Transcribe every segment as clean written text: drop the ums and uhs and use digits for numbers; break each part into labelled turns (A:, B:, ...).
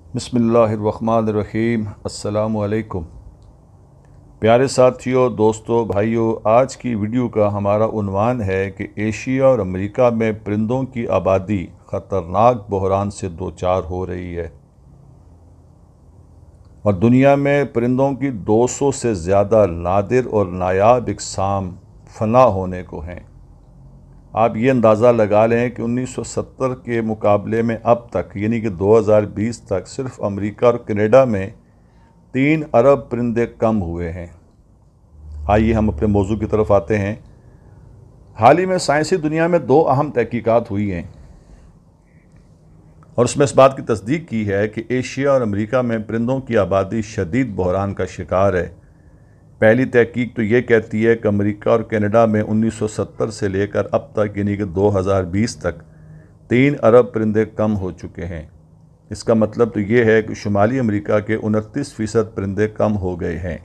A: बिस्मिल्लाहिर्रहमानिर्रहीम। अस्सलामु अलैकुम। प्यारे साथियों, दोस्तों, भाइयों, आज की वीडियो का हमारा उन्वान है कि एशिया और अमेरिका में परिंदों की आबादी ख़तरनाक बहरान से दो चार हो रही है और दुनिया में परिंदों की 200 से ज़्यादा नादिर और नायाब इक़साम फना होने को हैं। आप ये अंदाज़ा लगा लें कि 1970 के मुकाबले में अब तक यानी कि 2020 तक सिर्फ अमेरिका और कनाडा में 3 अरब परिंदे कम हुए हैं। आइए हम अपने मौजू की तरफ आते हैं। हाल ही में साइंसी दुनिया में 2 अहम तहकीकात हुई हैं और उसमें इस बात की तस्दीक की है कि एशिया और अमेरिका में परिंदों की आबादी शदीद बहरान का शिकार है। पहली तहकीक तो ये कहती है कि अमेरिका और कनाडा में 1970 से लेकर अब तक यानी कि 2020 तक 3 अरब परिंदे कम हो चुके हैं। इसका मतलब तो ये है कि शुमाली अमेरिका के 29% परिंदे कम हो गए हैं।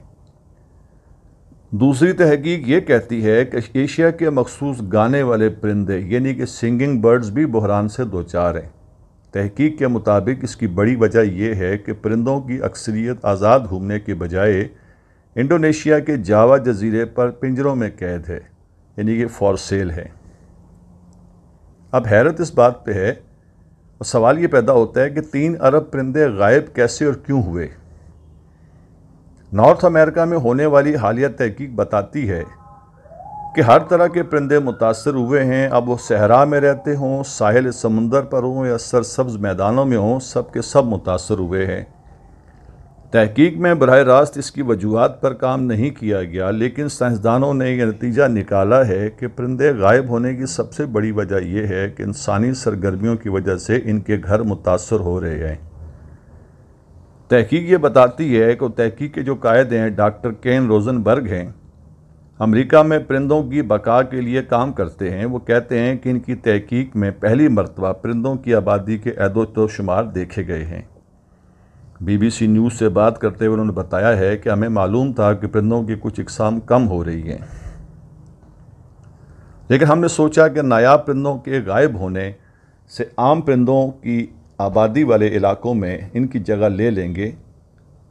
A: दूसरी तहकीक ये कहती है कि एशिया के मखसूस गाने वाले परिंदे यानी कि सिंगिंग बर्ड्स भी बहरान से दो चार हैं। तहकीक के मुताबिक इसकी बड़ी वजह यह है कि परिंदों की अक्सरियत आज़ाद घूमने के बजाय इंडोनेशिया के जावा जजीरे पर पिंजरों में कैद है, यानी कि फॉर सेल है। अब हैरत इस बात पे है और सवाल ये पैदा होता है कि 3 अरब परिंदे गायब कैसे और क्यों हुए। नॉर्थ अमेरिका में होने वाली हालिया तहकीक बताती है कि हर तरह के परिंदे मुतासर हुए हैं। अब वो सहरा में रहते हों, साहिल समुंदर पर हों या सरसब्ज मैदानों में हों, सब के सब मुतासर हुए हैं। तहकीक में बराह रास्त इसकी वजूहात पर काम नहीं किया गया, लेकिन साइंसदानों ने यह नतीजा निकाला है कि परिंदे गायब होने की सबसे बड़ी वजह यह है कि इंसानी सरगर्मियों की वजह से इनके घर मुतासर हो रहे हैं। तहकीक ये बताती है कि तहकीक के जो कायद हैं डॉक्टर केन रोजनबर्ग हैं, अमेरिका में परिंदों की बका के लिए काम करते हैं। वो कहते हैं कि इनकी तहकीक में पहली मरतबा परिंदों की आबादी के एदो-तो-शुमार देखे गए हैं। BBC न्यूज़ से बात करते हुए उन्होंने बताया है कि हमें मालूम था कि परिंदों की कुछ इकसाम कम हो रही हैं, लेकिन हमने सोचा कि नायाब परिंदों के गायब होने से आम परिंदों की आबादी वाले इलाकों में इनकी जगह ले लेंगे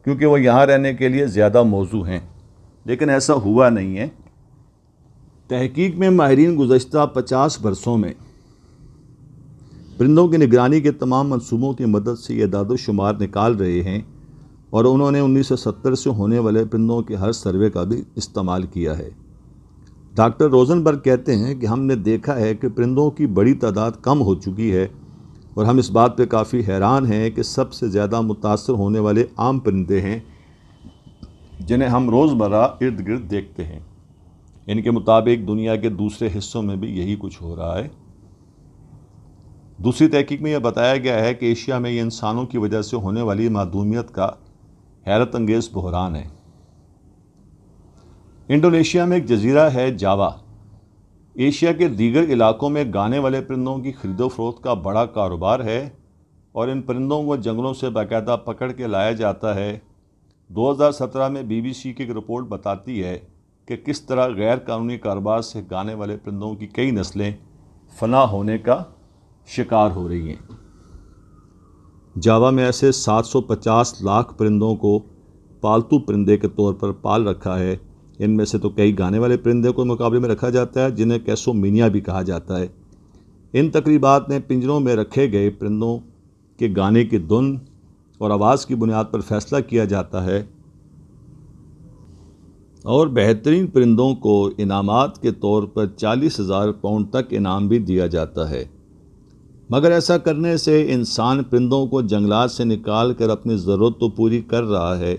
A: क्योंकि वो यहाँ रहने के लिए ज़्यादा मौजू हैं, लेकिन ऐसा हुआ नहीं है। तहकीक में माहिरीन गुज़श्ता 50 बरसों में परिंदों की निगरानी के तमाम मंसूबों की मदद से ये दादो-शुमार निकाल रहे हैं और उन्होंने 1970 से होने वाले परिंदों के हर सर्वे का भी इस्तेमाल किया है। डॉक्टर रोजनबर्ग कहते हैं कि हमने देखा है कि परिंदों की बड़ी तादाद कम हो चुकी है और हम इस बात पे काफ़ी हैरान हैं कि सबसे ज़्यादा मुतासर होने वाले आम परिंदे हैं जिन्हें हम रोज़मर्रा इर्द गिर्द देखते हैं। इनके मुताबिक दुनिया के दूसरे हिस्सों में भी यही कुछ हो रहा है। दूसरी तहकीक में यह बताया गया है कि एशिया में ये इंसानों की वजह से होने वाली मादूमियत का हैरत अंगेज़ बहरान है। इंडोनेशिया में एक जजीरा है जावा। एशिया के दीगर इलाकों में गाने वाले परिंदों की खरीदो फरोख्त का बड़ा कारोबार है और इन परिंदों को जंगलों से बाकायदा पकड़ के लाया जाता है। 2017 में BBC की एक रिपोर्ट बताती है कि किस तरह गैर कानूनी कारोबार से गाने वाले परिंदों की कई नस्लें फना होने का शिकार हो रही हैं। जावा में ऐसे 750 लाख परिंदों को पालतू परिंदे के तौर पर पाल रखा है। इनमें से तो कई गाने वाले परिंदे को मुकाबले में रखा जाता है जिन्हें कैसोमीनिया भी कहा जाता है। इन तकरीबात में पिंजरों में रखे गए परिंदों के गाने की धुन और आवाज़ की बुनियाद पर फैसला किया जाता है और बेहतरीन परिंदों को इनामात के तौर पर 40,000 पाउंड तक इनाम भी दिया जाता है। मगर ऐसा करने से इंसान परिंदों को जंगलात से निकाल कर अपनी ज़रूरत तो पूरी कर रहा है,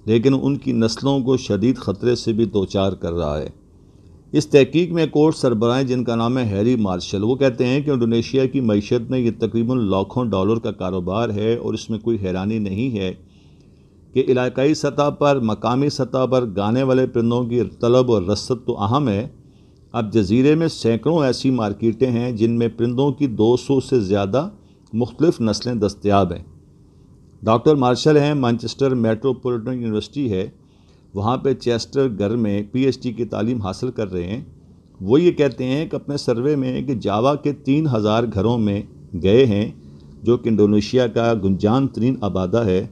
A: लेकिन उनकी नस्लों को शदीद ख़तरे से भी दो चार कर रहा है। इस तहकीक में कोर्ट सरबराह जिनका नाम है हैरी मार्शल, वो कहते हैं कि इंडोनेशिया की मईशत में ये तकरीबन लाखों डॉलर का कारोबार है और इसमें कोई हैरानी नहीं है कि इलाकाई सतह पर, मकामी सतह पर गाने वाले परिंदों की तलब और रसद तो अहम है। अब जजीरे में सैकड़ों ऐसी मार्केटें हैं जिनमें परिंदों की 200 से ज़्यादा मुख्तलिफ नस्लें दस्तयाब हैं। डॉक्टर मार्शल हैं, मैनचेस्टर मेट्रोपॉलिटन यूनिवर्सिटी है, वहाँ पे चेस्टर घर में PhD की तालीम हासिल कर रहे हैं। वो ये कहते हैं कि अपने सर्वे में कि जावा के 3000 घरों में गए हैं जो कि इंडोनेशिया का गुंजान तरीन आबादा है,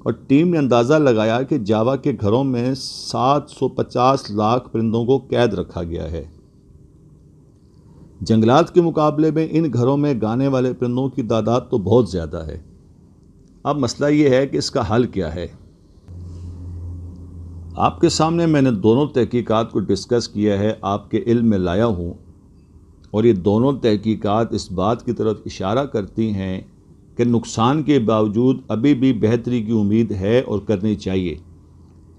A: और टीम ने अंदाज़ा लगाया कि जावा के घरों में 750 लाख परिंदों को कैद रखा गया है। जंगलात के मुकाबले में इन घरों में गाने वाले परिंदों की तादाद तो बहुत ज़्यादा है। अब मसला ये है कि इसका हल क्या है। आपके सामने मैंने दोनों तहकीकात को डिस्कस किया है, आपके इल्म में लाया हूँ, और ये दोनों तहकीकात इस बात की तरफ इशारा करती हैं कि नुकसान के बावजूद अभी भी बेहतरी की उम्मीद है और करनी चाहिए।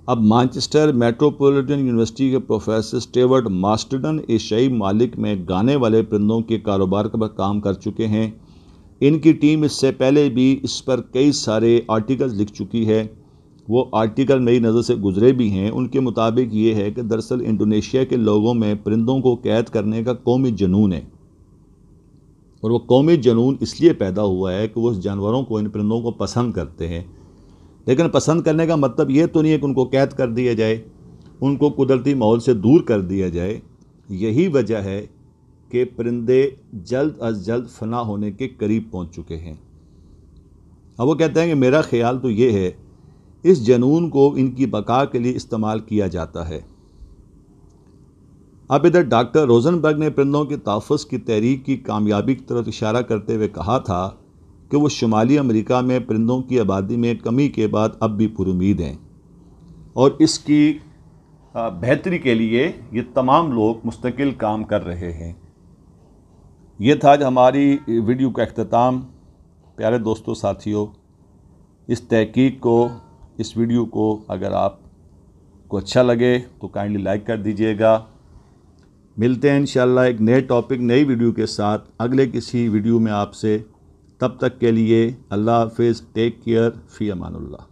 A: अब मैनचेस्टर मेट्रोपॉलिटन यूनिवर्सिटी के प्रोफेसर स्टीवर्ट मास्टरडन एशियाई मालिक में गाने वाले परिंदों के कारोबार पर काम कर चुके हैं। इनकी टीम इससे पहले भी इस पर कई सारे आर्टिकल्स लिख चुकी है। वो आर्टिकल मेरी नज़र से गुजरे भी हैं। उनके मुताबिक ये है कि दरअसल इंडोनेशिया के लोगों में परिंदों को कैद करने का कौमी जुनून है, और वो कौमी जुनून इसलिए पैदा हुआ है कि वो उस जानवरों को, इन परिंदों को पसंद करते हैं। लेकिन पसंद करने का मतलब ये तो नहीं है कि उनको कैद कर दिया जाए, उनको कुदरती माहौल से दूर कर दिया जाए। यही वजह है कि परिंदे जल्द अज जल्द फना होने के करीब पहुंच चुके हैं। अब वो कहते हैं कि मेरा ख्याल तो ये है, इस जुनून को इनकी बका के लिए इस्तेमाल किया जाता है। अब इधर डॉक्टर रोजनबर्ग ने परिंदों के तहफ़्फ़ुज़ की तहरीक की कामयाबी की तरफ इशारा करते हुए कहा था कि वो शुमाली अमेरिका में परिंदों की आबादी में कमी के बाद अब भी पुरुमीद हैं, और इसकी बेहतरी के लिए ये तमाम लोग मुस्तकिल काम कर रहे हैं। ये था आज हमारी वीडियो का अख्ताम। प्यारे दोस्तों, साथियों, इस तहकीक को, इस वीडियो को अगर आपको अच्छा लगे तो काइंडली लाइक कर दीजिएगा। मिलते हैं इंशाअल्लाह एक नए टॉपिक, नई वीडियो के साथ अगले किसी वीडियो में आपसे। तब तक के लिए अल्लाह हाफ़िज़, टेक केयर, फ़ी अमानुल्लाह।